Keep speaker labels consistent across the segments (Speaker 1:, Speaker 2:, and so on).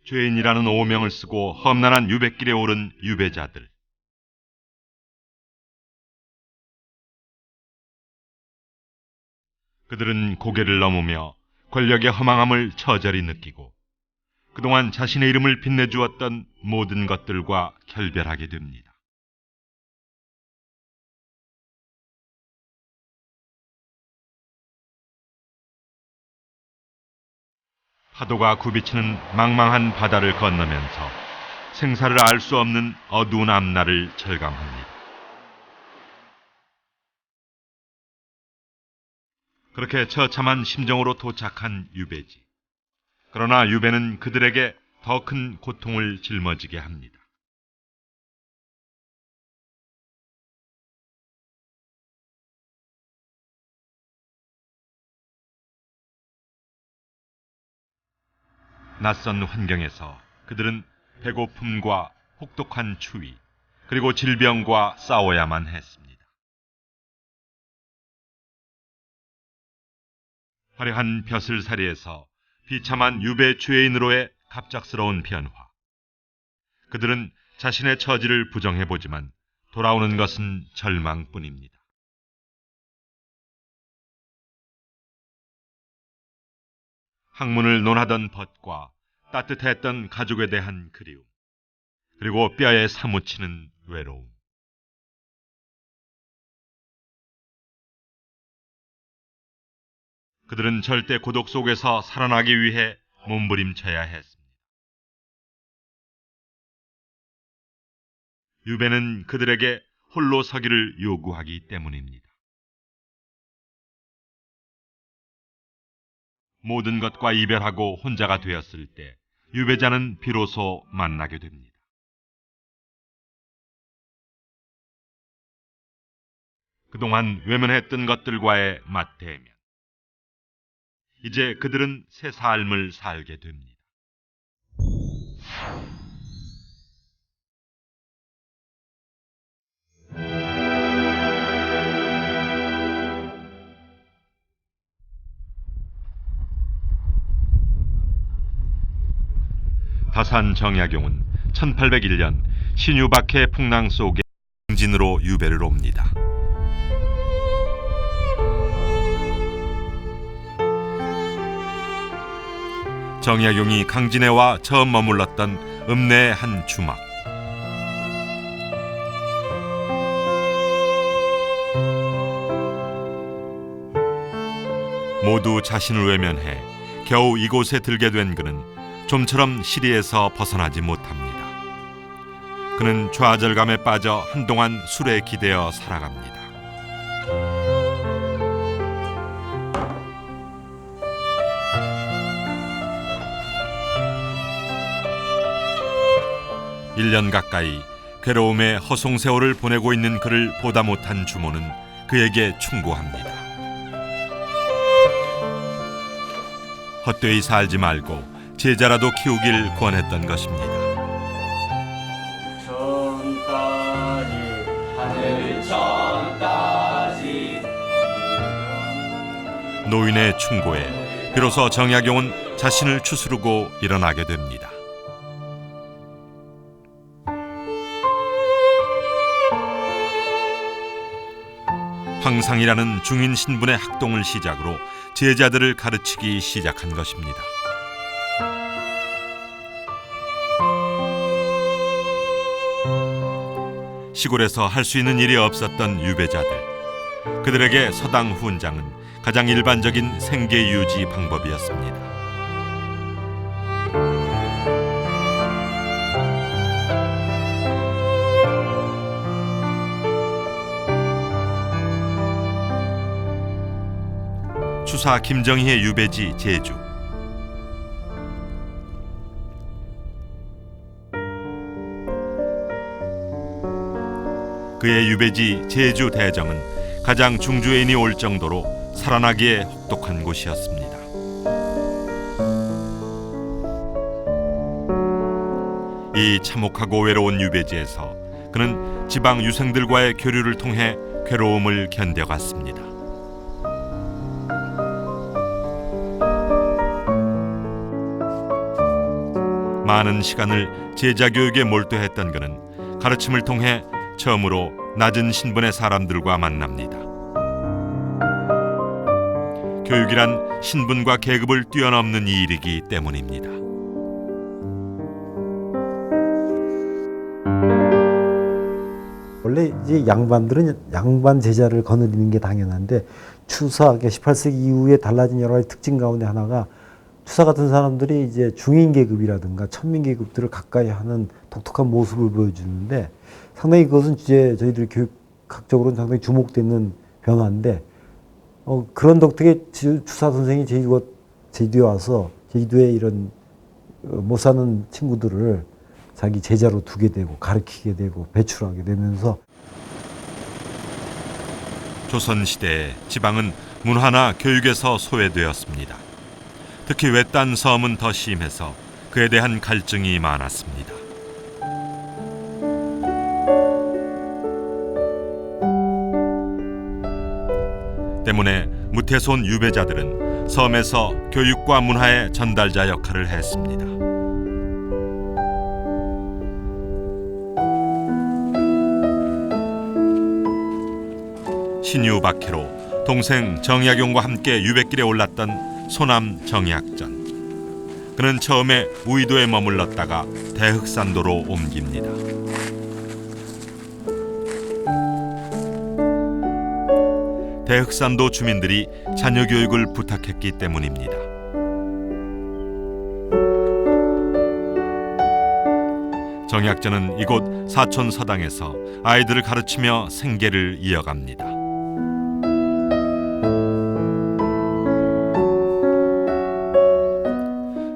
Speaker 1: 죄인이라는 오명을 쓰고 험난한 유배길에 오른 유배자들. 그들은 고개를 넘으며 권력의 허망함을 처절히 느끼고 그동안 자신의 이름을 빛내주었던 모든 것들과 결별하게 됩니다. 파도가 굽이치는 망망한 바다를 건너면서 생사를 알 수 없는 어두운 앞날을 절감합니다. 그렇게 처참한 심정으로 도착한 유배지. 그러나 유배는 그들에게 더 큰 고통을 짊어지게 합니다. 낯선 환경에서 그들은 배고픔과 혹독한 추위, 그리고 질병과 싸워야만 했습니다. 화려한 벼슬살이에서 비참한 유배 죄인으로의 갑작스러운 변화. 그들은 자신의 처지를 부정해보지만 돌아오는 것은 절망뿐입니다. 학문을 논하던 벗과 따뜻했던 가족에 대한 그리움, 그리고 뼈에 사무치는 외로움. 그들은 절대 고독 속에서 살아나기 위해 몸부림쳐야 했습니다. 유배는 그들에게 홀로 서기를 요구하기 때문입니다. 모든 것과 이별하고 혼자가 되었을 때 유배자는 비로소 만나게 됩니다. 그동안 외면했던 것들과의 맞대면. 이제 그들은 새 삶을 살게 됩니다. 다산 정약용은 1801년 신유박해 풍랑 속에 강진으로 유배를 옵니다. 정약용이 강진에 와 처음 머물렀던 읍내의 한 주막. 모두 자신을 외면해 겨우 이곳에 들게 된 그는 좀처럼 시리에서 벗어나지 못합니다. 그는 좌절감에 빠져 한동안 술에 기대어 살아갑니다. 일 년 가까이 괴로움의 허송세월을 보내고 있는 그를 보다 못한 주모는 그에게 충고합니다. 헛되이 살지 말고 제자라도 키우길 권했던 것입니다. 노인의 충고에 비로소 정약용은 자신을 추스르고 일어나게 됩니다. 황상이라는 중인 신분의 학동을 시작으로 제자들을 가르치기 시작한 것입니다. 시골에서 할 수 있는 일이 없었던 유배자들, 그들에게 서당 훈장은 가장 일반적인 생계 유지 방법이었습니다. 추사 김정희의 유배지 제주. 그의 유배지 제주 대정은 가장 중주인이 올 정도로 살아나기에 혹독한 곳이었습니다. 이 참혹하고 외로운 유배지에서 그는 지방 유생들과의 교류를 통해 괴로움을 견뎌갔습니다. 많은 시간을 제자 교육에 몰두했던 그는 가르침을 통해 처음으로 낮은 신분의 사람들과 만납니다. 교육이란 신분과 계급을 뛰어넘는 일이기 때문입니다.
Speaker 2: 원래 이제 양반들은 양반 제자를 거느리는 게 당연한데 추사, 18세기 이후에 달라진 여러 가지 특징 가운데 하나가 추사 같은 사람들이 이제 중인 계급이라든가 천민 계급들을 가까이 하는 독특한 모습을 보여주는데 상당히 그것은 이제 저희들 교육학적으로는 상당히 주목되는 변화인데 그런 덕택에 추사 선생이 제주도에 와서 제주도에 이런 못 사는 친구들을 자기 제자로 두게 되고 가르치게 되고 배출하게 되면서
Speaker 1: 조선시대에 지방은 문화나 교육에서 소외되었습니다. 특히 외딴 섬은 더 심해서 그에 대한 갈증이 많았습니다. 때문에 무태손 유배자들은 섬에서 교육과 문화의 전달자 역할을 했습니다. 신유 박해로 동생 정약용과 함께 유배길에 올랐던 소남 정약전. 그는 처음에 우이도에 머물렀다가 대흑산도로 옮깁니다. 대흑산도 주민들이 자녀 교육을 부탁했기 때문입니다. 정약전은 이곳 사촌서당에서 아이들을 가르치며 생계를 이어갑니다.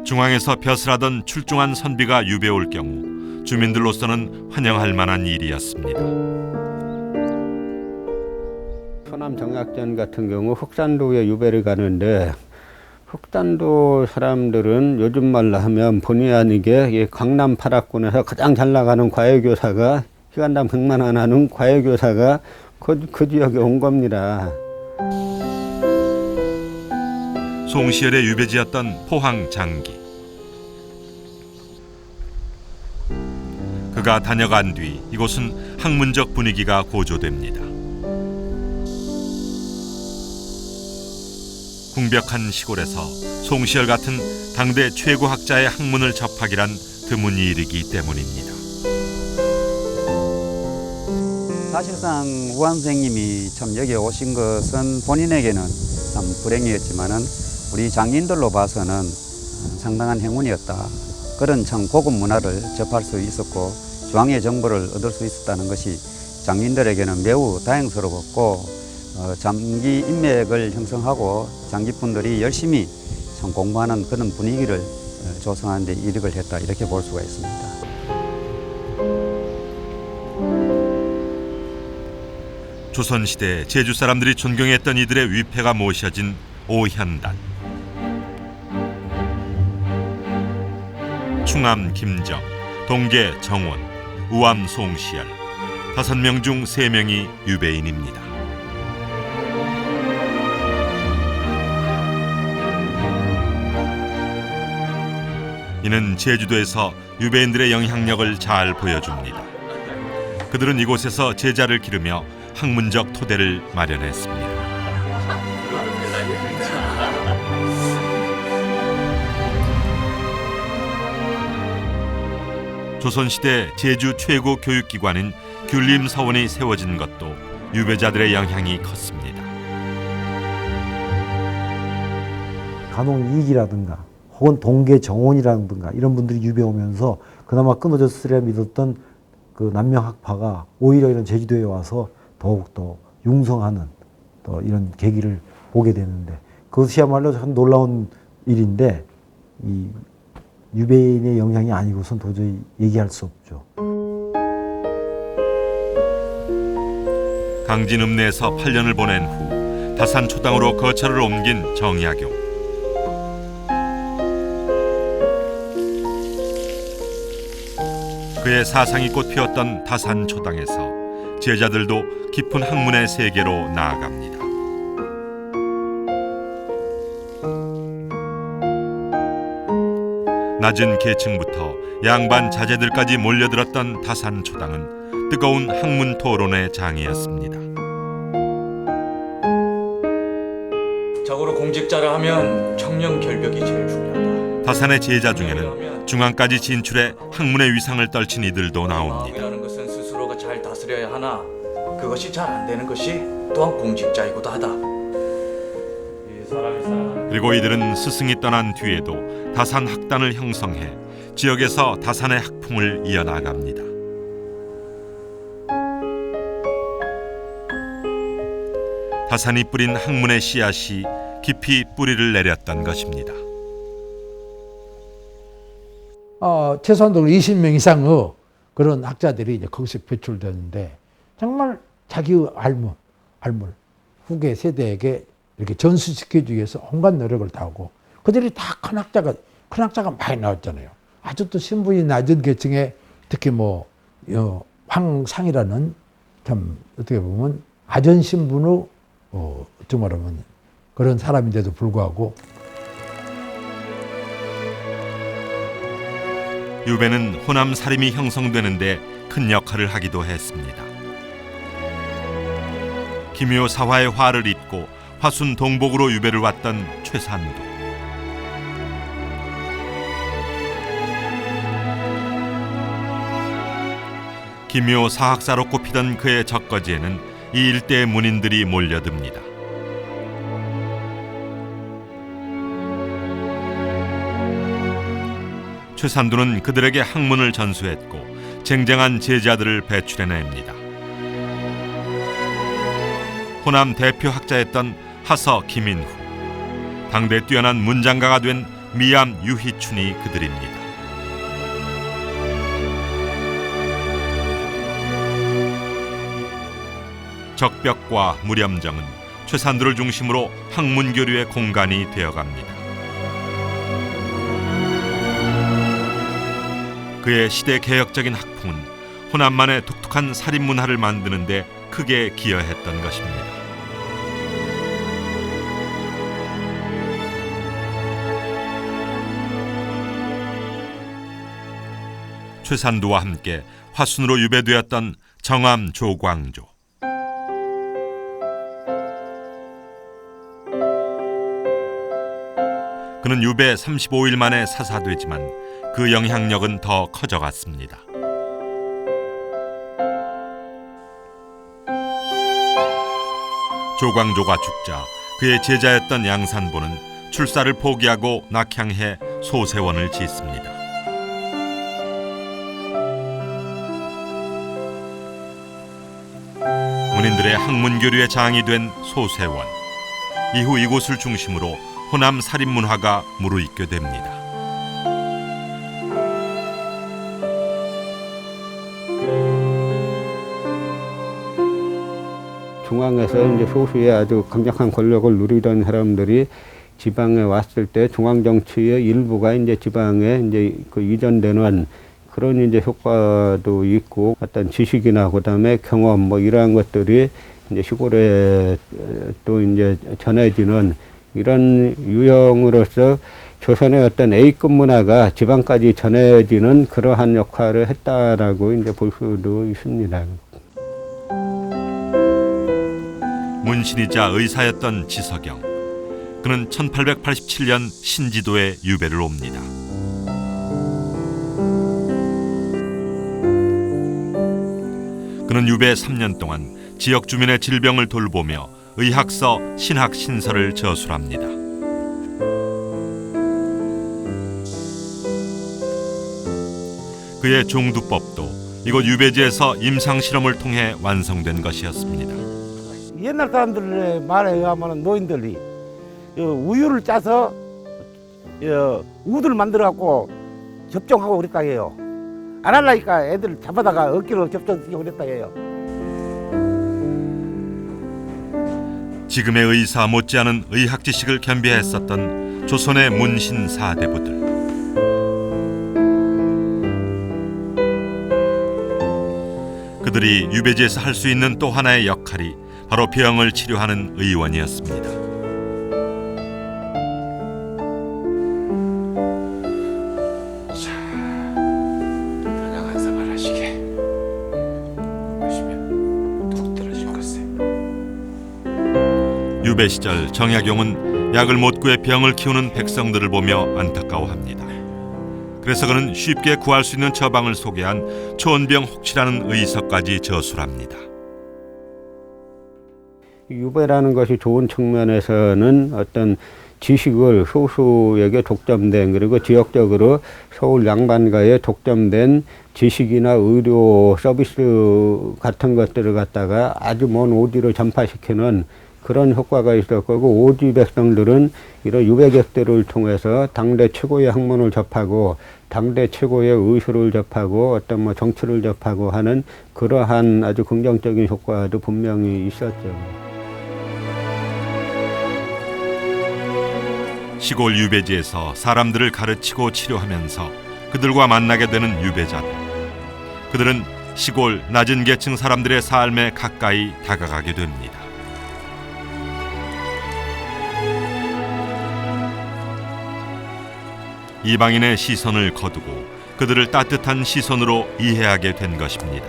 Speaker 1: 중앙에서 벼슬하던 출중한 선비가 유배 올 경우 주민들로서는 환영할 만한 일이었습니다.
Speaker 3: 소남 정약전 같은 경우 흑산도에 유배를 가는데 흑산도 사람들은 요즘 말로 하면 본의 아니게 강남 8학군에서 가장 잘 나가는 과외교사가 시간당 100만 원 하는 과외교사가 그 지역에 온 겁니다.
Speaker 1: 송시열의 유배지였던 포항 장기. 그가 다녀간 뒤 이곳은 학문적 분위기가 고조됩니다. 궁벽한 시골에서 송시열 같은 당대 최고 학자의 학문을 접하기란 드문 일이기 때문입니다.
Speaker 4: 사실상 우한 선생님이 참 여기에 오신 것은 본인에게는 참 불행이었지만은 우리 장인들로 봐서는 상당한 행운이었다. 그런 참 고급 문화를 접할 수 있었고 중앙의 정보를 얻을 수 있었다는 것이 장인들에게는 매우 다행스러웠고 장기 인맥을 형성하고 장기분들이 열심히 참 공부하는 그런 분위기를 조성하는 데 이력을 했다 이렇게 볼 수가 있습니다.
Speaker 1: 조선시대 제주 사람들이 존경했던 이들의 위패가 모셔진 오현단. 충암 김정, 동계 정원, 우암 송시열 5명 중 3명이 유배인입니다. 이는 제주도에서 유배인들의 영향력을 잘 보여줍니다. 그들은 이곳에서 제자를 기르며 학문적 토대를 마련했습니다. 조선시대 제주 최고 교육기관인 귤림서원이 세워진 것도 유배자들의 영향이 컸습니다.
Speaker 2: 간홍이익이라든가 혹은 동계 정원이라든가 이런 분들이 유배 오면서 그나마 끊어졌으리라 믿었던 그 남명학파가 오히려 이런 제주도에 와서 더욱더 융성하는 또 이런 계기를 보게 되는데 그것이야말로 참 놀라운 일인데 이 유배인의 영향이 아니고선 도저히 얘기할 수 없죠.
Speaker 1: 강진읍내에서 8년을 보낸 후 다산초당으로 거처를 옮긴 정약용. 그의 사상이 꽃 피웠던 다산초당에서 제자들도 깊은 학문의 세계로 나아갑니다. 낮은 계층부터 양반 자제들까지 몰려들었던 다산 초당은 뜨거운 학문 토론의 장이었습니다.
Speaker 5: 적어도 공직자라 하면 청렴 결벽이 제일 중요하다.
Speaker 1: 다산의 제자 중에는 중앙까지 진출해 학문의 위상을 떨친 이들도 나옵니다.
Speaker 5: 마음이라는 것은 스스로가 잘 다스려야 하나 그것이 잘 안 되는 것이 또한 공직자이기도 하다.
Speaker 1: 그리고 이들은 스승이 떠난 뒤에도 다산 학단을 형성해 지역에서 다산의 학풍을 이어나갑니다. 다산이 뿌린 학문의 씨앗이 깊이 뿌리를 내렸던 것입니다.
Speaker 6: 최소한도 20명 이상의 그런 학자들이 이제 거기서 배출되는데 정말 자기의 알물 후계 세대에게 이렇게 전수시키기 위해서 온갖 노력을 다하고 그들이 다 큰 학자가 많이 나왔잖아요. 아주 또 신분이 낮은 계층에 특히 황상이라는 참 어떻게 보면 아전 신분의 좀 말하면 그런 사람인데도 불구하고
Speaker 1: 유배는 호남 사림이 형성되는데 큰 역할을 하기도 했습니다. 김효 사화의 화를 잇고 화순 동복으로 유배를 왔던 최산도. 김효 사학사로 꼽히던 그의 적거지에는 이 일대의 문인들이 몰려듭니다. 최산도는 그들에게 학문을 전수했고 쟁쟁한 제자들을 배출해냅니다. 호남 대표 학자였던 하서 김인후, 당대 뛰어난 문장가가 된 미암 유희춘이 그들입니다. 적벽과 무렴정은 최산도를 중심으로 학문교류의 공간이 되어갑니다. 그의 시대 개혁적인 학풍은 호남만의 독특한 살인 문화를 만드는 데 크게 기여했던 것입니다. 최산도와 함께 화순으로 유배되었던 정암 조광조. 그는 유배 35일 만에 사사되지만 그 영향력은 더 커져갔습니다. 조광조가 죽자 그의 제자였던 양산보는 출사를 포기하고 낙향해 소세원을 짓습니다. 문인들의 학문교류의 장이 된 소세원. 이후 이곳을 중심으로 호남 살인문화가 무르익게 됩니다.
Speaker 3: 중앙에서 이제 소수의 아주 강력한 권력을 누리던 사람들이 지방에 왔을 때 중앙 정치의 일부가 이제 지방에 이제 그 이전되는 그런 이제 효과도 있고 어떤 지식이나 그다음에 경험 이러한 것들이 이제 시골에 또 이제 전해지는 이런 유형으로서 조선의 어떤 A급 문화가 지방까지 전해지는 그러한 역할을 했다라고 이제 볼 수도 있습니다.
Speaker 1: 문신이자 의사였던 지석영. 그는 1887년 신지도에 유배를 옵니다. 그는 유배 3년 동안 지역 주민의 질병을 돌보며 의학서, 신학신서를 저술합니다. 그의 종두법도 이곳 유배지에서 임상실험을 통해 완성된 것이었습니다.
Speaker 7: 옛날 사람들의 말에 의하면 노인들이 우유를 짜서 우드를 만들어갖고 접종하고 그랬다 해요. 안 하려니까 애들 잡아다가 어깨로 접종시키고 그랬다 해요.
Speaker 1: 지금의 의사 못지않은 의학 지식을 겸비했었던 조선의 문신 사대부들. 그들이 유배지에서 할 수 있는 또 하나의 역할이 바로 병을 치료하는 의원이었습니다. 유배 시절 정약용은 약을 못 구해 병을 키우는 백성들을 보며 안타까워합니다. 그래서 그는 쉽게 구할 수 있는 처방을 소개한 초원병혹치라는 의서까지 저술합니다.
Speaker 3: 유배라는 것이 좋은 측면에서는 어떤 지식을 소수에게 독점된, 그리고 지역적으로 서울 양반가에 독점된 지식이나 의료 서비스 같은 것들을 갖다가 아주 먼 오지로 전파시키는 그런 효과가 있었고, 오지 백성들은 이런 유배객들을 통해서 당대 최고의 학문을 접하고 당대 최고의 의술을 접하고 어떤 뭐 정치를 접하고 하는 그러한 아주 긍정적인 효과도 분명히 있었죠.
Speaker 1: 시골 유배지에서 사람들을 가르치고 치료하면서 그들과 만나게 되는 유배자들. 그들은 시골 낮은 계층 사람들의 삶에 가까이 다가가게 됩니다. 이방인의 시선을 거두고 그들을 따뜻한 시선으로 이해하게 된 것입니다.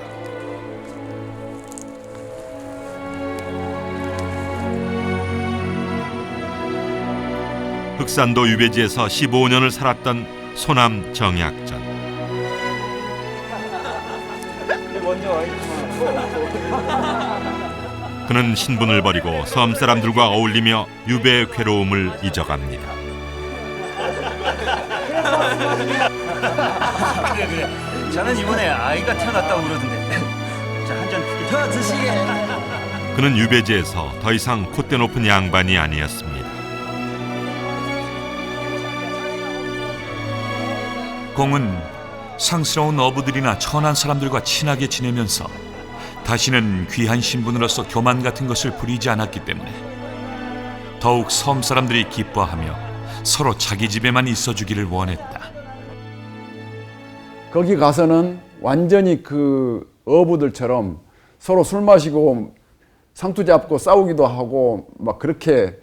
Speaker 1: 흑산도 유배지에서 15년을 살았던 소남 정약전. 그는 신분을 버리고 섬 사람들과 어울리며 유배의 괴로움을 잊어갑니다.
Speaker 8: 그래. 저는 이번에 아이가 태어났다고 그러던데. 자, 한 잔 더 드시게.
Speaker 1: 그는 유배지에서 더 이상 콧대 높은 양반이 아니었습니다.
Speaker 9: 공은 상스러운 어부들이나 천한 사람들과 친하게 지내면서 다시는 귀한 신분으로서 교만 같은 것을 부리지 않았기 때문에 더욱 섬 사람들이 기뻐하며 서로 자기 집에만 있어주기를 원했다.
Speaker 10: 거기 가서는 완전히 그 어부들처럼 서로 술 마시고 상투 잡고 싸우기도 하고 막 그렇게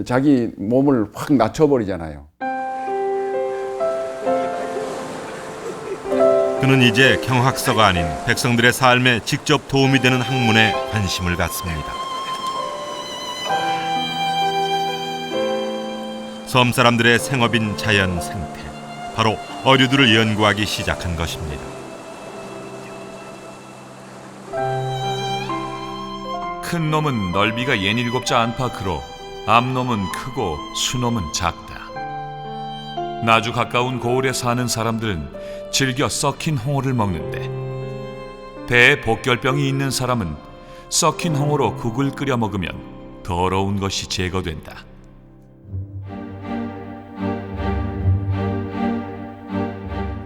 Speaker 10: 자기 몸을 확 낮춰버리잖아요.
Speaker 1: 그는 이제 경학서가 아닌 백성들의 삶에 직접 도움이 되는 학문에 관심을 갖습니다. 섬 사람들의 생업인 자연 생태, 바로 어류들을 연구하기 시작한 것입니다.
Speaker 9: 큰 놈은 넓이가 67자 안팎으로 암놈은 크고 수놈은 작다. 나주 가까운 고을에 사는 사람들은 즐겨 썩힌 홍어를 먹는데 배에 복결병이 있는 사람은 썩힌 홍어로 국을 끓여 먹으면 더러운 것이 제거된다.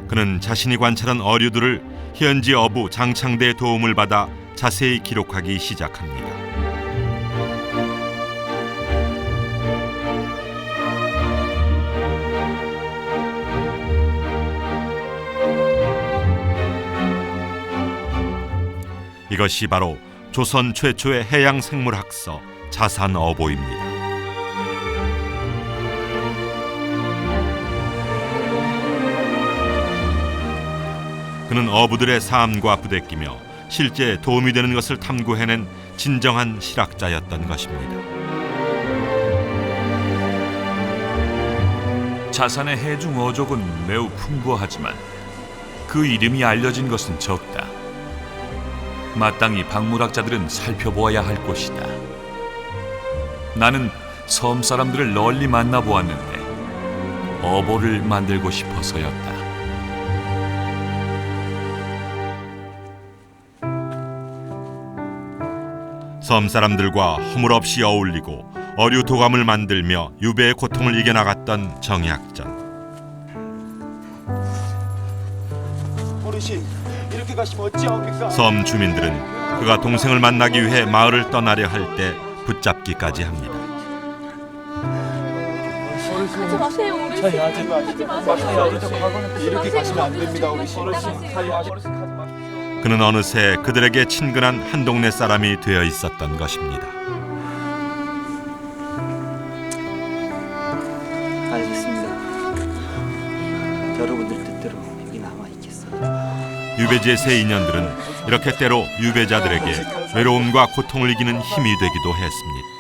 Speaker 1: 그는 자신이 관찰한 어류들을 현지 어부 장창대의 도움을 받아 자세히 기록하기 시작합니다. 이것이 바로 조선 최초의 해양생물학서 자산어보입니다. 그는 어부들의 삶과 부대끼며 실제 도움이 되는 것을 탐구해낸 진정한 실학자였던 것입니다.
Speaker 9: 자산의 해중 어족은 매우 풍부하지만 그 이름이 알려진 것은 적다. 마땅히 박물학자들은 살펴보아야 할 곳이다. 나는 섬 사람들을 널리 만나보았는데 어보를 만들고 싶어서였다.
Speaker 1: 섬 사람들과 허물없이 어울리고 어류 도감을 만들며 유배의 고통을 이겨나갔던 정약전.
Speaker 8: 어르신, 이렇게 가시면 어찌합니까?
Speaker 1: 섬 주민들은 그가 동생을 만나기 위해 마을을 떠나려 할 때 붙잡기까지 합니다.
Speaker 11: 하지 마세요, 어르신. 하지 마세요.
Speaker 8: 이렇게 가시면 안 됩니다, 어르신.
Speaker 1: 그는 어느새 그들에게 친근한 한 동네 사람이 되어 있었던 것입니다.
Speaker 8: 알겠습니다. 여러분들 뜻대로 여기 남아 있겠습니다.
Speaker 1: 유배지의 새 인연들은 이렇게 때로 유배자들에게 외로움과 고통을 이기는 힘이 되기도 했습니다.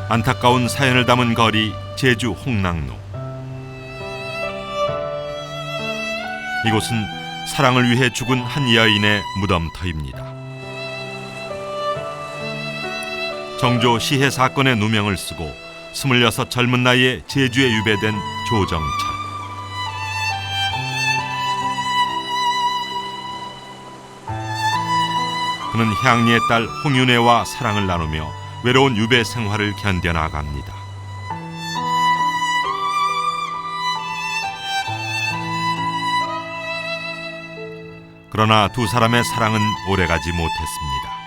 Speaker 1: 안타까운 사연을 담은 거리 제주 홍랑로. 이곳은 사랑을 위해 죽은 한 여인의 무덤터입니다. 정조 시해 사건의 누명을 쓰고 26 젊은 나이에 제주에 유배된 조정철. 그는 향리의 딸 홍윤애와 사랑을 나누며 외로운 유배 생활을 견뎌나갑니다. 그러나 두 사람의 사랑은 오래가지 못했습니다.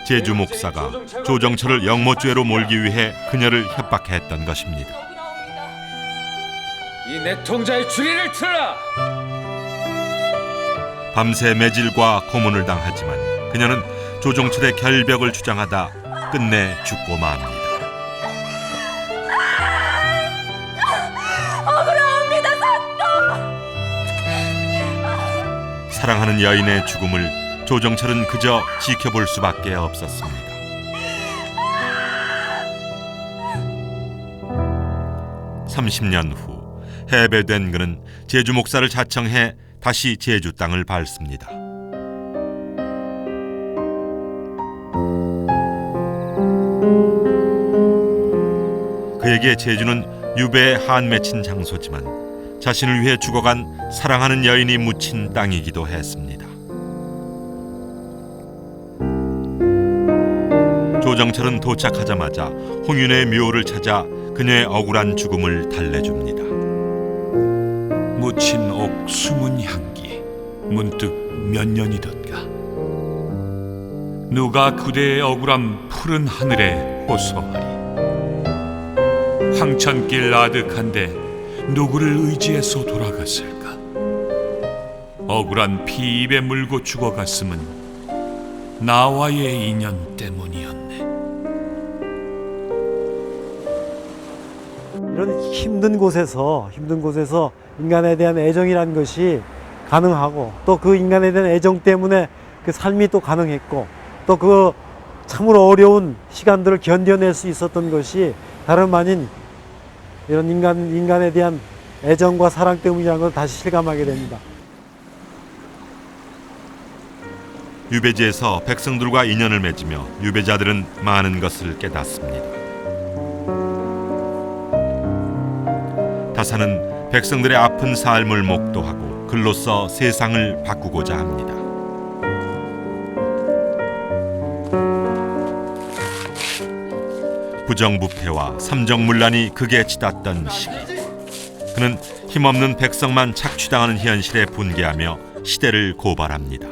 Speaker 1: 제주 목사가 조정철을 영모죄로 몰기 위해 그녀를 협박했던 것입니다.
Speaker 8: 이 내통자의 주리를 틀어라.
Speaker 1: 밤새 매질과 고문을 당하지만 그녀는 조정철의 결벽을 주장하다 끝내 죽고 맙니다.
Speaker 11: 억울합니다,
Speaker 1: 사랑하는 여인의 죽음을 조정철은 그저 지켜볼 수밖에 없었습니다. (30년) 후 해배된 그는 제주 목사를 자청해 다시 제주 땅을 밟습니다. 그에게 제주는 유배의 한 맺힌 장소지만 자신을 위해 죽어간 사랑하는 여인이 묻힌 땅이기도 했습니다. 조정철은 도착하자마자 홍윤의 묘를 찾아 그녀의 억울한 죽음을 달래줍니다.
Speaker 9: 묻힌 옥 숨은 향기 문득 몇 년이던가 누가 그대의 억울함 푸른 하늘에 호소하리. 황천길 아득한데 누구를 의지해서 돌아갔을까. 억울한 피 입에 물고 죽어갔음은 나와의 인연 때문이었네.
Speaker 2: 이런 힘든 곳에서 인간에 대한 애정이라는 것이 가능하고 또 그 인간에 대한 애정 때문에 그 삶이 또 가능했고 또 그 참으로 어려운 시간들을 견뎌낼 수 있었던 것이 다름 아닌 이런 인간에 대한 애정과 사랑 때문이라는 걸 다시 실감하게 됩니다.
Speaker 1: 유배지에서 백성들과 인연을 맺으며 유배자들은 많은 것을 깨닫습니다. 다사는 백성들의 아픈 삶을 목도하고 글로써 세상을 바꾸고자 합니다. 부정부패와 삼정문란이 극에 치닫던 시기, 그는 힘없는 백성만 착취당하는 현실에 분개하며 시대를 고발합니다.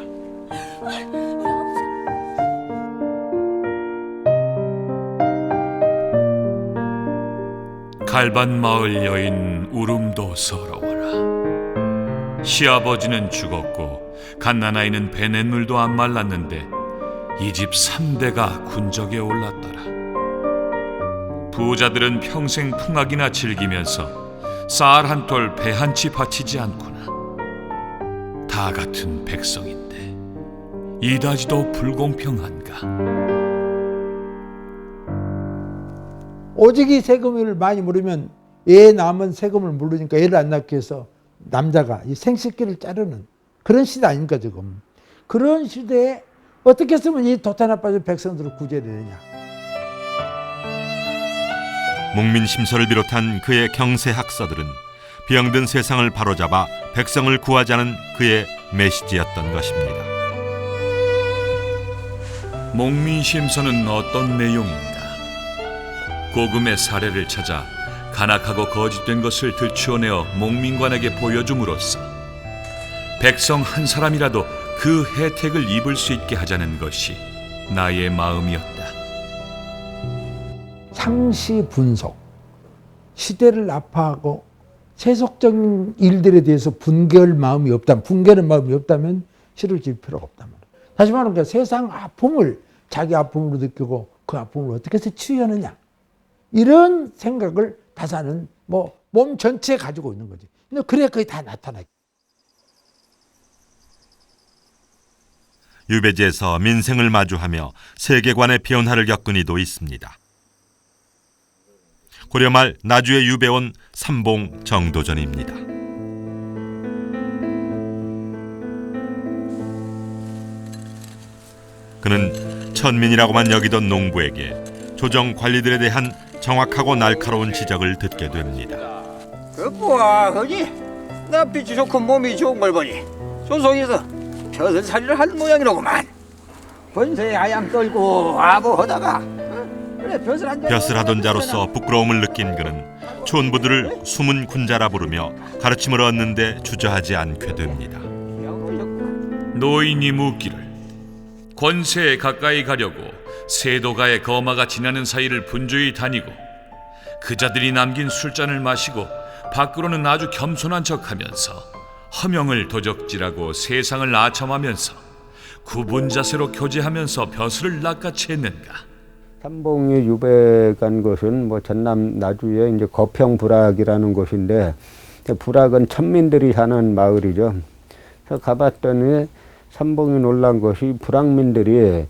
Speaker 9: 갈반 마을 여인 울음도 서러워라. 시아버지는 죽었고 갓난아이는 배냇물도 안 말랐는데 이 집 3대가 군적에 올랐더라. 부자들은 평생 풍악이나 즐기면서 쌀 한 톨 배 한 치 바치지 않구나. 다 같은 백성인데 이다지도 불공평한가.
Speaker 6: 오직이 세금을 많이 물으면 애 남은 세금을 물으니까 애를 안 낳기 위해서 남자가 이 생식기를 자르는 그런 시대 아닙니까 지금. 그런 시대에 어떻게 했으면 이 도탄에 빠진 백성들을 구제되느냐.
Speaker 1: 목민심서를 비롯한 그의 경세학서들은 병든 세상을 바로잡아 백성을 구하자는 그의 메시지였던 것입니다.
Speaker 9: 목민심서는 어떤 내용인가? 고금의 사례를 찾아 간악하고 거짓된 것을 들추어내어 목민관에게 보여줌으로써 백성 한 사람이라도 그 혜택을 입을 수 있게 하자는 것이 나의 마음이었다.
Speaker 6: 상시 분석, 시대를 아파하고 세속적인 일들에 대해서 분개할 마음이 없다면, 분개하는 마음이 없다면 시를 지을 필요가 없단 말이에요. 다시 말하면 그 세상 아픔을 자기 아픔으로 느끼고 그 아픔을 어떻게 해서 치유하느냐, 이런 생각을 다사는 뭐 몸 전체에 가지고 있는 거지. 근데 그래 거의 다 나타나.
Speaker 1: 유배지에서 민생을 마주하며 세계관의 변화를 겪은 이도 있습니다. 고려 말 나주에 유배온 삼봉 정도전입니다. 그는 천민이라고만 여기던 농부에게 조정 관리들에 대한 정확하고 날카로운 지적을 듣게 됩니다.
Speaker 12: 그거야 거기 나 빛이 좋고 몸이 좋은 걸 보니 소속에서 벼슬살이를 할 모양이로구만. 번세에 아양 떨고 아부하다가 그래
Speaker 1: 벼슬하던 자로서 부끄러움을 느낀 그는 촌부들을 숨은 군자라 부르며 가르침을 얻는데 주저하지 않게 됩니다.
Speaker 9: 노인이 묻기를 권세에 가까이 가려고 세도가의 거마가 지나는 사이를 분주히 다니고 그자들이 남긴 술잔을 마시고 밖으로는 아주 겸손한 척하면서 허명을 도적질하고 세상을 아첨하면서 구분 자세로 교제하면서 벼슬을 낚아채 했는가.
Speaker 3: 삼봉이 유배 간 곳은 뭐 전남 나주에 이제 거평부락이라는 곳인데 부락은 천민들이 사는 마을이죠. 그래서 가봤더니 삼봉이 놀란 것이 부락민들이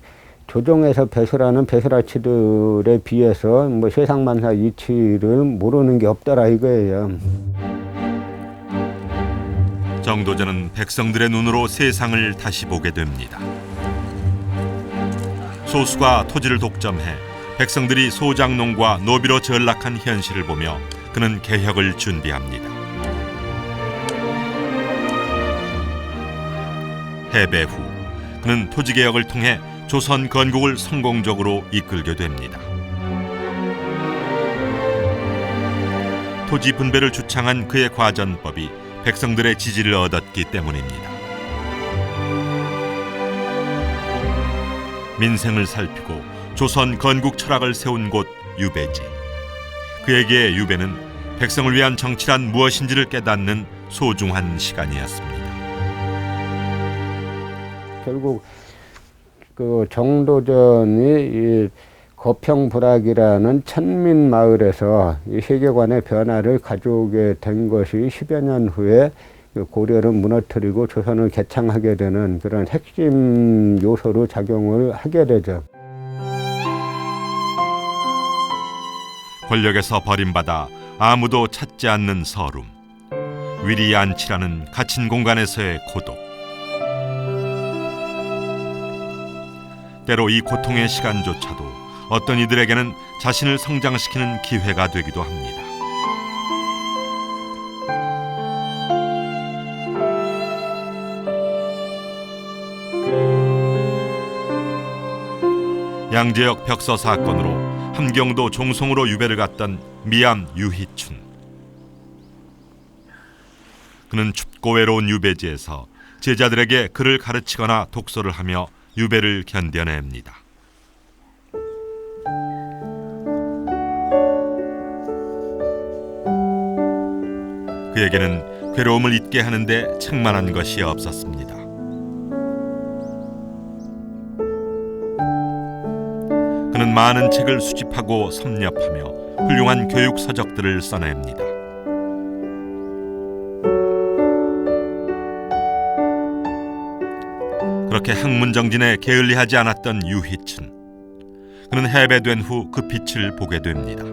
Speaker 3: 조정에서 배설하는 배설아치들에 비해서 뭐 세상만사 이치를 모르는 게 없더라 이거예요.
Speaker 1: 정도전은 백성들의 눈으로 세상을 다시 보게 됩니다. 소수가 토지를 독점해 백성들이 소작농과 노비로 전락한 현실을 보며 그는 개혁을 준비합니다. 해배 후 그는 토지개혁을 통해 조선 건국을 성공적으로 이끌게 됩니다. 토지 분배를 주창한 그의 과전법이 백성들의 지지를 얻었기 때문입니다. 민생을 살피고 조선 건국 철학을 세운 곳 유배지. 그에게 유배는 백성을 위한 정치란 무엇인지를 깨닫는 소중한 시간이었습니다.
Speaker 3: 결국 그 정도전이 이 거평부락이라는 천민 마을에서 이 세계관의 변화를 가져오게 된 것이 10여 년 후에 고려를 무너뜨리고 조선을 개창하게 되는 그런 핵심 요소로 작용을 하게 되죠.
Speaker 1: 권력에서 버림받아 아무도 찾지 않는 서름, 위리 안치라는 갇힌 공간에서의 고독. 때로 이 고통의 시간조차도 어떤 이들에게는 자신을 성장시키는 기회가 되기도 합니다. 양재역 벽서 사건으로 함경도 종송으로 유배를 갔던 미암 유희춘. 그는 춥고 외로운 유배지에서 제자들에게 글을 가르치거나 독서를 하며 유배를 견뎌냅니다. 그에게는 괴로움을 잊게 하는데 책만한 것이 없었습니다. 그는 많은 책을 수집하고 섭렵하며 훌륭한 교육 서적들을 써냅니다. 그렇게 학문정진에 게을리하지 않았던 유희춘. 그는 해배된 후 그 빛을 보게 됩니다.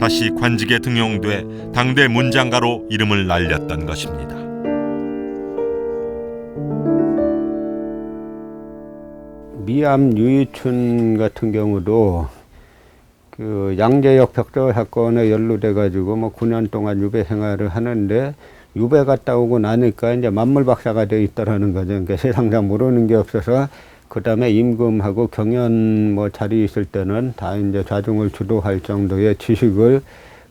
Speaker 1: 다시 관직에 등용돼 당대 문장가로 이름을 날렸던 것입니다.
Speaker 3: 미암 유희춘 같은 경우도 그 양재역 벽서 사건에 연루돼 가지고 뭐 9년 동안 유배 생활을 하는데 유배 갔다 오고 나니까 이제 만물박사가 돼 있더라는 거죠. 그러니까 세상 다 모르는 게 없어서 그다음에 임금하고 경연 뭐 자리 있을 때는 다 이제 좌중을 주도할 정도의 지식을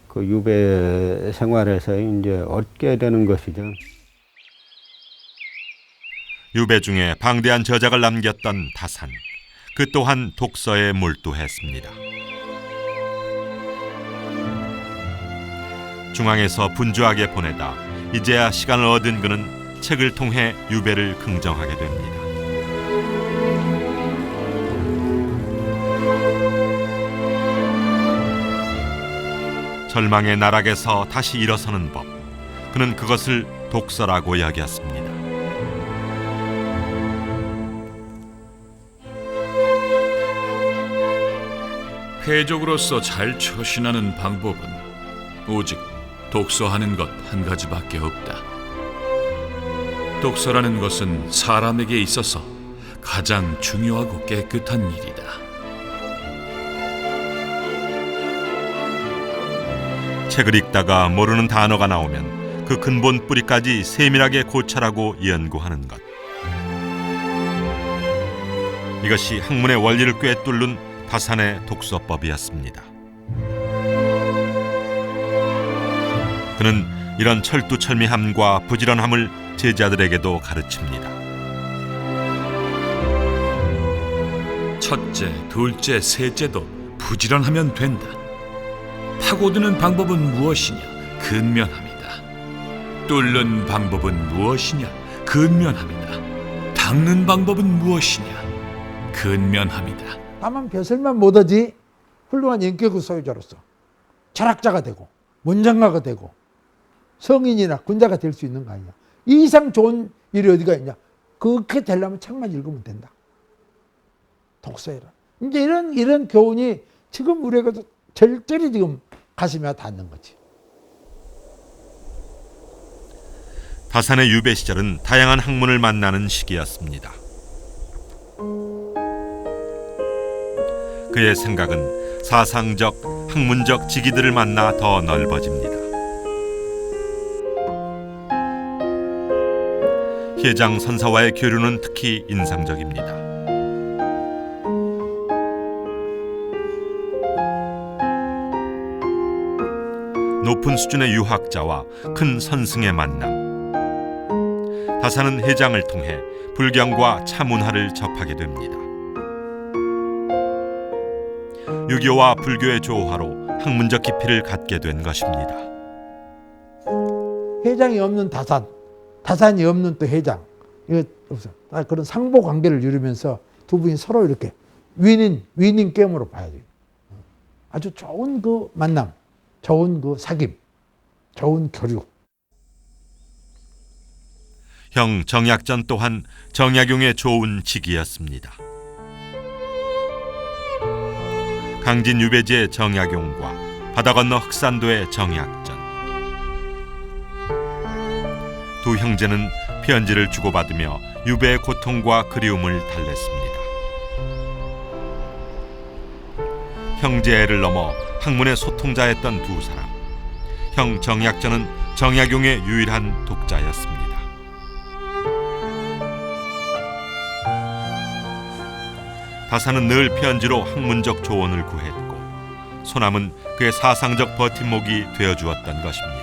Speaker 3: 그 유배 생활에서 이제 얻게 되는 것이죠.
Speaker 1: 유배 중에 방대한 저작을 남겼던 다산. 그 또한 독서에 몰두했습니다. 중앙에서 분주하게 보내다 이제야 시간을 얻은 그는 책을 통해 유배를 긍정하게 됩니다. 절망의 나락에서 다시 일어서는 법, 그는 그것을 독서라고 여겼습니다.
Speaker 9: 패족으로서 잘 처신하는 방법은 오직 독서하는 것 한 가지밖에 없다. 독서라는 것은 사람에게 있어서 가장 중요하고 깨끗한 일이다.
Speaker 1: 책을 읽다가 모르는 단어가 나오면 그 근본 뿌리까지 세밀하게 고찰하고 연구하는 것. 이것이 학문의 원리를 꿰뚫는 다산의 독서법이었습니다. 그는 이런 철두철미함과 부지런함을 제자들에게도 가르칩니다.
Speaker 9: 첫째, 둘째, 셋째도 부지런하면 된다. 파고드는 방법은 무엇이냐? 근면함이다. 뚫는 방법은 무엇이냐? 근면함이다. 닦는 방법은 무엇이냐? 근면함이다.
Speaker 6: 다만 벼슬만 못하지 훌륭한 인격의 소유자로서 철학자가 되고 문장가가 되고 성인이나 군자가 될 수 있는 거 아니냐. 이 이상 좋은 일이 어디가 있냐. 그렇게 되려면 책만 읽으면 된다. 독서해라. 이제 이런 교훈이 지금 우리가 절절히 지금 가슴에 닿는 거지.
Speaker 1: 다산의 유배 시절은 다양한 학문을 만나는 시기였습니다. 그의 생각은 사상적, 학문적 지기들을 만나 더 넓어집니다. 혜장 선사와의 교류는 특히 인상적입니다. 높은 수준의 유학자와 큰 선승의 만남. 다산은 혜장을 통해 불경과 차문화를 접하게 됩니다. 유교와 불교의 조화로 학문적 깊이를 갖게 된 것입니다.
Speaker 6: 회장이 없는 다산, 다산이 없는 또 회장. 이거 없어. 그런 상보 관계를 이루면서 두 분이 서로 이렇게 윈인 게임으로 봐야 돼요. 아주 좋은 그 만남, 좋은 그 사귐, 좋은 교류.
Speaker 1: 형 정약전 또한 정약용의 좋은 직이었습니다. 강진 유배지의 정약용과 바다 건너 흑산도의 정약전. 두 형제는 편지를 주고받으며 유배의 고통과 그리움을 달랬습니다. 형제애를 넘어 학문의 소통자였던 두 사람. 형 정약전은 정약용의 유일한 독자였습니다. 다산은 늘 편지로 학문적 조언을 구했고 소남은 그의 사상적 버팀목이 되어주었던 것입니다.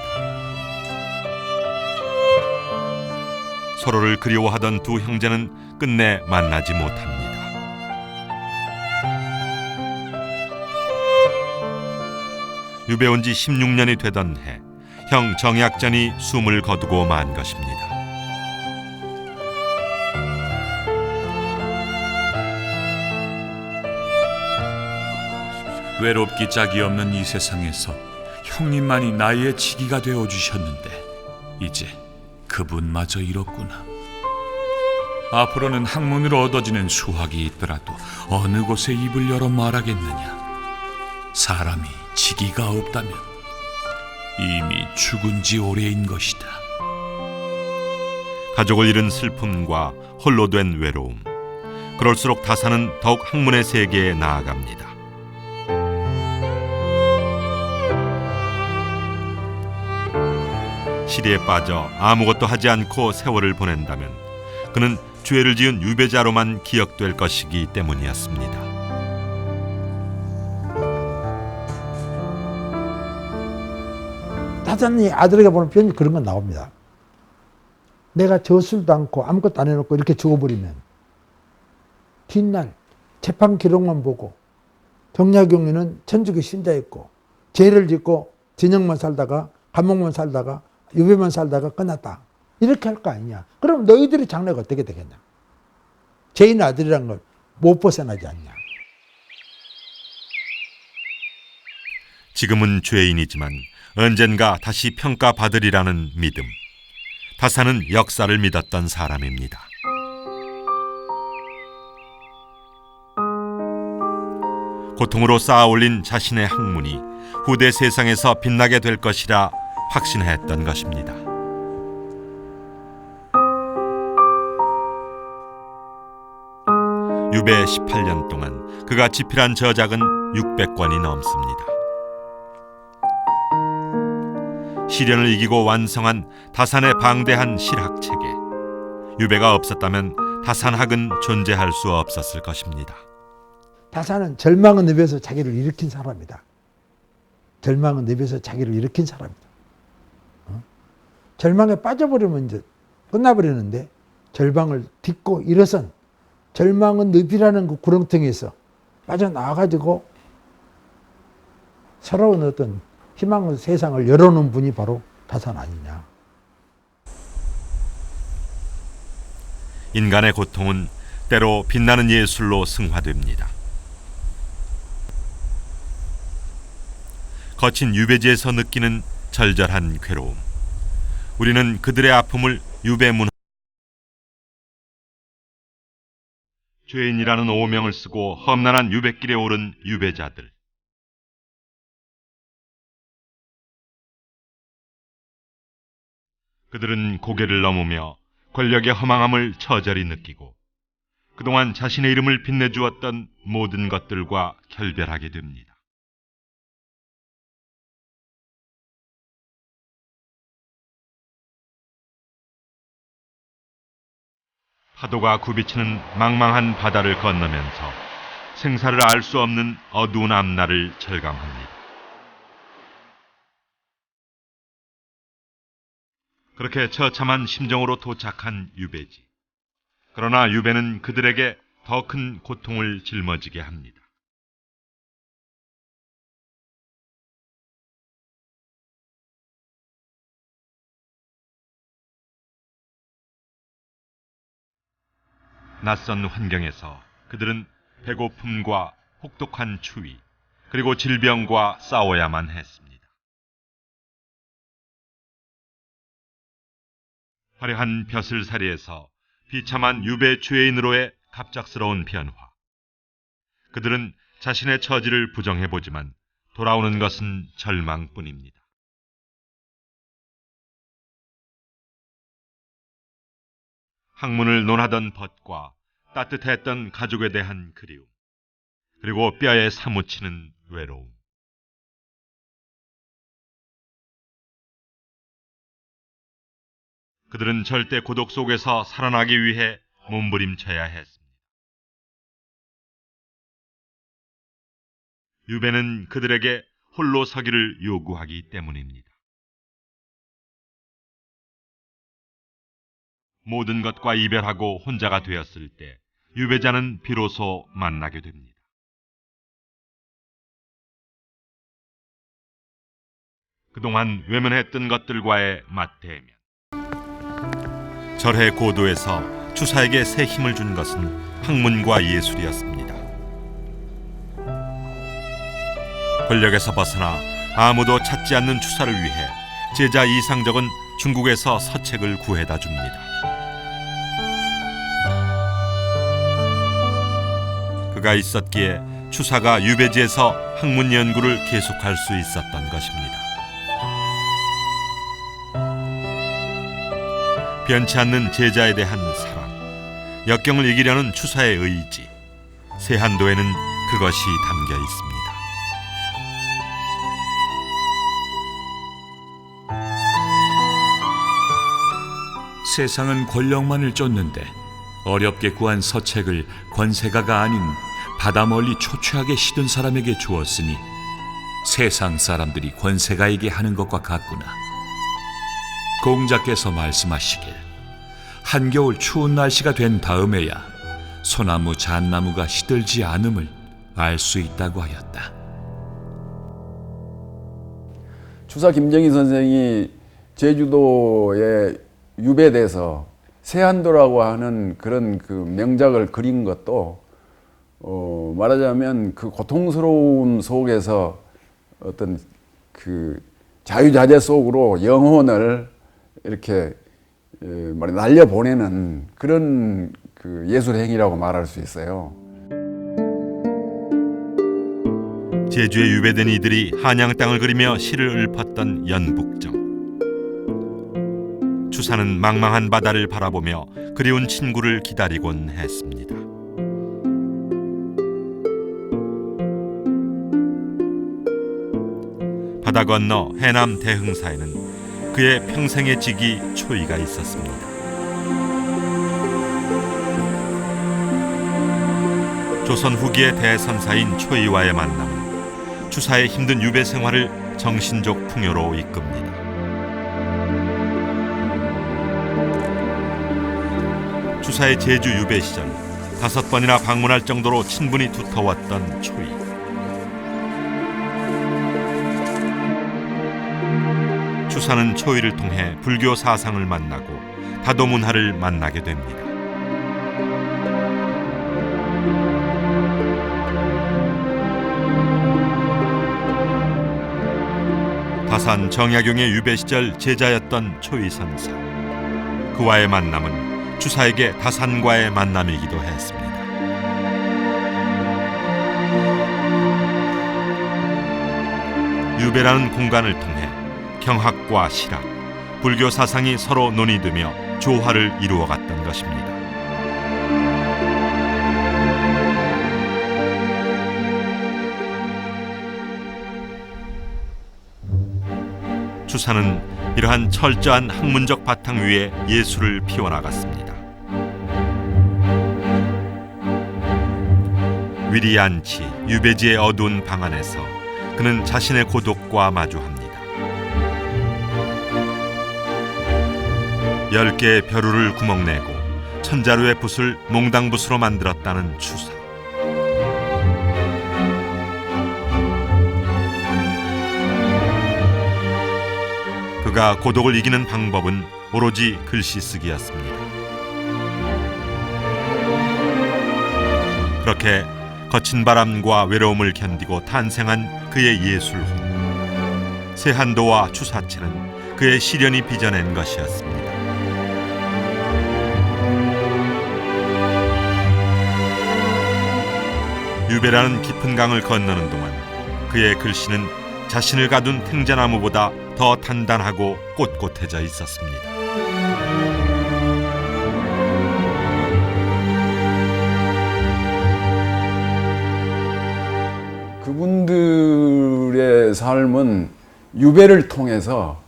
Speaker 1: 서로를 그리워하던 두 형제는 끝내 만나지 못합니다. 유배 온 지 16년이 되던 해, 형 정약전이 숨을 거두고 만 것입니다.
Speaker 9: 외롭기 짝이 없는 이 세상에서 형님만이 나의 지기가 되어주셨는데 이제 그분마저 이렇구나. 앞으로는 학문으로 얻어지는 수학이 있더라도 어느 곳에 입을 열어 말하겠느냐. 사람이 지기가 없다면 이미 죽은 지 오래인 것이다.
Speaker 1: 가족을 잃은 슬픔과 홀로 된 외로움. 그럴수록 다산은 더욱 학문의 세계에 나아갑니다. 시리에 빠져 아무것도 하지 않고 세월을 보낸다면 그는 죄를 지은 유배자로만 기억될 것이기 때문이었습니다.
Speaker 6: 다산이 아들에게 보는 편지 그런 건 나옵니다. 내가 저술도 않고 아무것도 안 해놓고 이렇게 죽어버리면 뒷날 재판 기록만 보고 정약용이는 천주교 신자였고 죄를 짓고 진영만 살다가 감옥만 살다가 유배만 살다가 끝났다. 이렇게 할 거 아니냐. 그럼 너희들의 장래가 어떻게 되겠냐. 죄인 아들이란 걸 못 벗어나지 않냐.
Speaker 1: 지금은 죄인이지만 언젠가 다시 평가받으리라는 믿음. 다사는 역사를 믿었던 사람입니다. 고통으로 쌓아올린 자신의 학문이 후대 세상에서 빛나게 될 것이라 확신했던 것입니다. 유배 18년 동안 그가 집필한 저작은 600권이 넘습니다. 시련을 이기고 완성한 다산의 방대한 실학체계. 유배가 없었다면 다산학은 존재할 수 없었을 것입니다.
Speaker 6: 다산은 절망의 늪에서 자기를 일으킨 사람이다. 절망의 늪에서 자기를 일으킨 사람이다. 절망에 빠져버리면 이제 끝나버리는데 절망을 딛고 일어선 절망의 늪이라는 그 구렁텅이에서 빠져나와가지고 새로운 어떤 희망의 세상을 열어놓은 분이 바로 다산 아니냐.
Speaker 1: 인간의 고통은 때로 빛나는 예술로 승화됩니다. 거친 유배지에서 느끼는 절절한 괴로움. 우리는 그들의 아픔을 유배문화 죄인이라는 오명을 쓰고 험난한 유배길에 오른 유배자들. 그들은 고개를 넘으며 권력의 허망함을 처절히 느끼고 그동안 자신의 이름을 빛내주었던 모든 것들과 결별하게 됩니다. 파도가 굽이치는 망망한 바다를 건너면서 생사를 알 수 없는 어두운 앞날을 절감합니다. 그렇게 처참한 심정으로 도착한 유배지. 그러나 유배는 그들에게 더 큰 고통을 짊어지게 합니다. 낯선 환경에서 그들은 배고픔과 혹독한 추위, 그리고 질병과 싸워야만 했습니다. 화려한 벼슬살이에서 비참한 유배 죄인으로의 갑작스러운 변화. 그들은 자신의 처지를 부정해보지만 돌아오는 것은 절망뿐입니다. 학문을 논하던 벗과 따뜻했던 가족에 대한 그리움, 그리고 뼈에 사무치는 외로움. 그들은 절대 고독 속에서 살아나기 위해 몸부림쳐야 했습니다. 유배는 그들에게 홀로 서기를 요구하기 때문입니다. 모든 것과 이별하고 혼자가 되었을 때 유배자는 비로소 만나게 됩니다. 그동안 외면했던 것들과의 맞대면. 절의 고도에서 추사에게 새 힘을 준 것은 학문과 예술이었습니다. 권력에서 벗어나 아무도 찾지 않는 추사를 위해 제자 이상적은 중국에서 서책을 구해다 줍니다. 그가 있었기에 추사가 유배지에서 학문 연구를 계속할 수 있었던 것입니다. 변치 않는 제자에 대한 사랑, 역경을 이기려는 추사의 의지, 세한도에는 그것이 담겨 있습니다.
Speaker 9: 세상은 권력만을 쫓는데 어렵게 구한 서책을 권세가가 아닌 바다 멀리 초췌하게 시든 사람에게 주었으니 세상 사람들이 권세가에게 하는 것과 같구나. 공자께서 말씀하시길 한겨울 추운 날씨가 된 다음에야 소나무 잣나무가 시들지 않음을 알 수 있다고 하였다.
Speaker 10: 추사 김정희 선생이 제주도에 유배돼서 세한도라고 하는 그런 그 명작을 그린 것도 말하자면 그 고통스러움 속에서 어떤 그 자유자재 속으로 영혼을 이렇게 날려보내는 그런 그 예술 행위라고 말할 수 있어요.
Speaker 1: 제주에 유배된 이들이 한양 땅을 그리며 시를 읊었던 연북정. 추사는 망망한 바다를 바라보며 그리운 친구를 기다리곤 했습니다. 바다 건너 해남 대흥사에는 그의 평생의 직이 초이가 있었습니다. 조선 후기의 대선사인 초이와의 만남은 추사의 힘든 유배 생활을 정신적 풍요로 이끕니다. 추사의 제주 유배 시절 5번이나 방문할 정도로 친분이 두터웠던 초이. 추사는 초이를 통해 불교 사상을 만나고 다도문화를 만나게 됩니다. 다산 정약용의 유배 시절 제자였던 초이 선사. 그와의 만남은 추사에게 다산과의 만남이기도 했습니다. 유배라는 공간을 통해 경학과 실학, 불교 사상이 서로 논의되며 조화를 이루어갔던 것입니다. 추사는 이러한 철저한 학문적 바탕 위에 예술을 피워나갔습니다. 위리안치 유배지의 어두운 방 안에서 그는 자신의 고독과 마주합니다. 10개의 벼루를 구멍내고 천자루의 붓을 몽당붓으로 만들었다는 추사. 그가 고독을 이기는 방법은 오로지 글씨 쓰기였습니다. 그렇게 거친 바람과 외로움을 견디고 탄생한 그의 예술혼. 세한도와 추사체는 그의 시련이 빚어낸 것이었습니다. 유배라는 깊은 강을 건너는 동안 그의 글씨는 자신을 가둔 탱자나무보다 더 단단하고 꼿꼿해져 있었습니다.
Speaker 10: 그분들의 삶은 유배를 통해서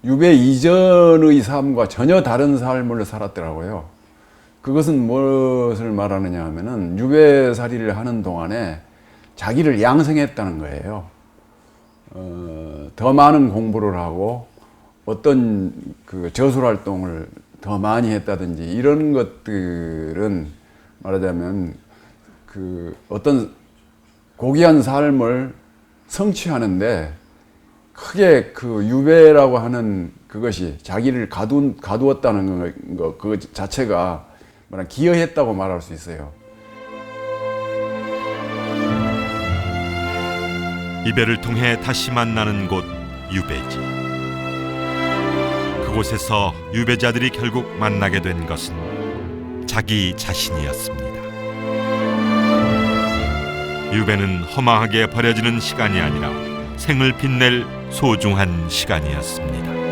Speaker 10: 유배 이전의 삶과 전혀 다른 삶을 살았더라고요. 그것은 무엇을 말하느냐 하면은 유배살이를 하는 동안에 자기를 양성했다는 거예요. 더 많은 공부를 하고 어떤 그 저술활동을 더 많이 했다든지 이런 것들은 말하자면 그 어떤 고귀한 삶을 성취하는데 크게 그 유배라고 하는 그것이 자기를 가두었다는 것 그 자체가 말하면 기여했다고 말할 수 있어요.
Speaker 1: 이별을 통해 다시 만나는 곳 유배지. 그곳에서 유배자들이 결국 만나게 된 것은 자기 자신이었습니다. 유배는 허망하게 버려지는 시간이 아니라 생을 빛낼 소중한 시간이었습니다.